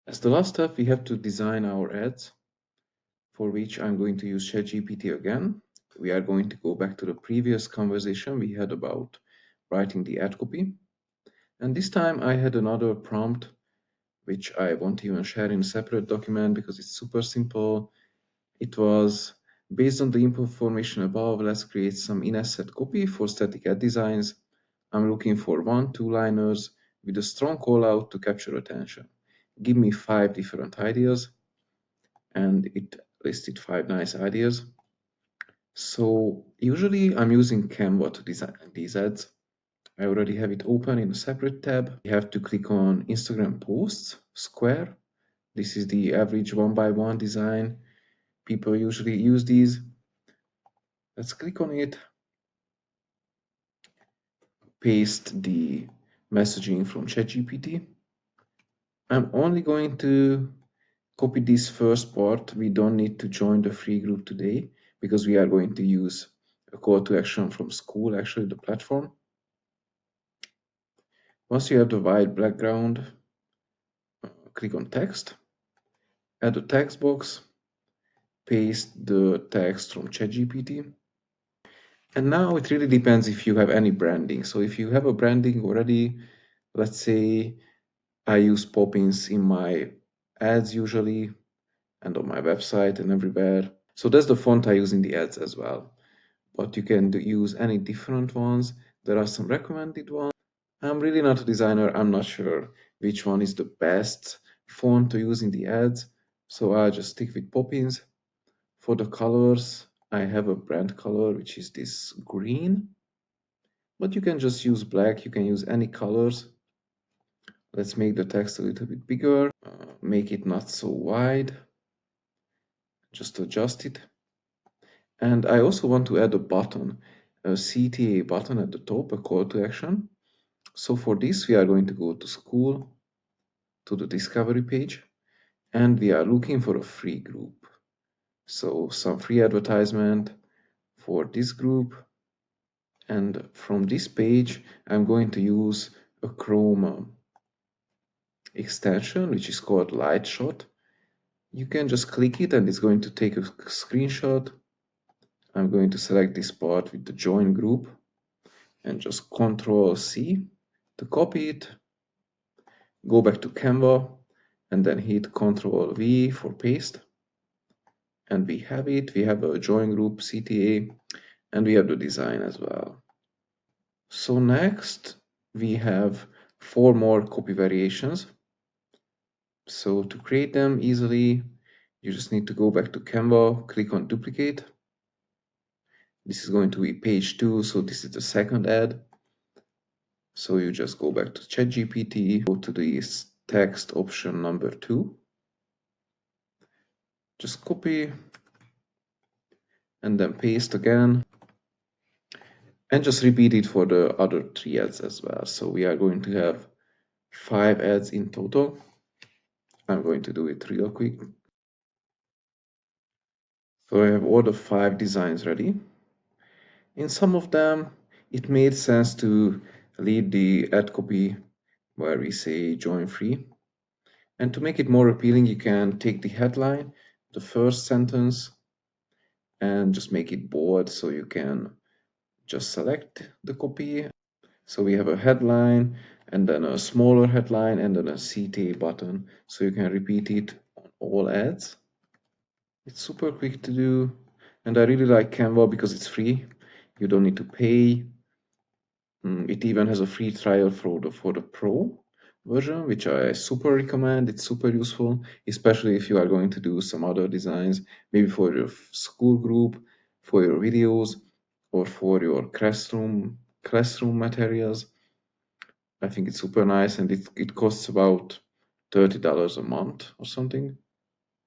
As the last step, we have to design our ads, for which I'm going to use ChatGPT again. We are going to go back to the previous conversation we had about writing the ad copy. And this time I had another prompt, which I won't even share in a separate document because it's super simple. It was based on the information above, let's create some in-asset copy for static ad designs. I'm looking for 1-2-liners with a strong call out to capture attention. Give me 5 different ideas, and it listed 5 nice ideas. So usually I'm using Canva to design these ads. I already have it open in a separate tab. You have to click on Instagram posts, square. This is the average 1x1 design. People usually use these. Let's click on it. Paste the messaging from ChatGPT. I'm only going to copy this first part. We don't need to join the free group today because we are going to use a call to action from Skool, actually the platform. Once you have the white background, click on text, add a text box, paste the text from ChatGPT. And now it really depends if you have any branding. So if you have a branding already, let's say I use pop-ins in my ads usually, and on my website and everywhere. So that's the font I use in the ads as well. But you can use any different ones. There are some recommended ones. I'm really not a designer. I'm not sure which one is the best font to use in the ads. So I'll just stick with pop-ins. For the colors, I have a brand color, which is this green. But you can just use black. You can use any colors. Let's make the text a little bit bigger. Make it not so wide. Just adjust it. And I also want to add a button, a CTA button at the top, a call to action. So for this, we are going to go to Skool, to the discovery page, and we are looking for a free group. So some free advertisement for this group. And from this page, I'm going to use a Chrome extension, which is called Lightshot. You can just click it and it's going to take a screenshot. I'm going to select this part with the join group and just Control C to copy it. Go back to Canva and then hit Control V for paste. And we have it. We have a join group CTA and we have the design as well. So next we have 4 more copy variations. So to create them easily, you just need to go back to Canva, click on duplicate. This is going to be page 2, so this is the second ad. So you just go back to ChatGPT, go to this text option number 2. Just copy and then paste again. And just repeat it for the other 3 ads as well. So we are going to have 5 ads in total. I'm going to do it real quick. So I have all the 5 designs ready. In some of them, it made sense to leave the ad copy where we say join free. And to make it more appealing, you can take the headline, the first sentence, and just make it bold so you can just select the copy. So we have a headline and then a smaller headline and then a CTA button. So you can repeat it on all ads. It's super quick to do. And I really like Canva because it's free. You don't need to pay. It even has a free trial for the Pro version, which I super recommend. It's super useful, especially if you are going to do some other designs, maybe for your school group, for your videos, or for your classroom materials. I think it's super nice, and it costs about $30 a month or something.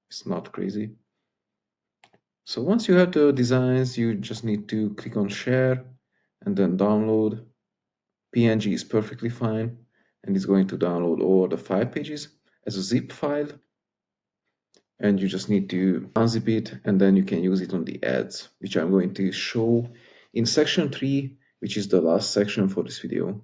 It's not crazy. So once you have the designs, you just need to click on share and then download. PNG is perfectly fine, and it's going to download all the 5 pages as a zip file. And you just need to unzip it, and then you can use it on the ads, which I'm going to show in section 3, which is the last section for this video.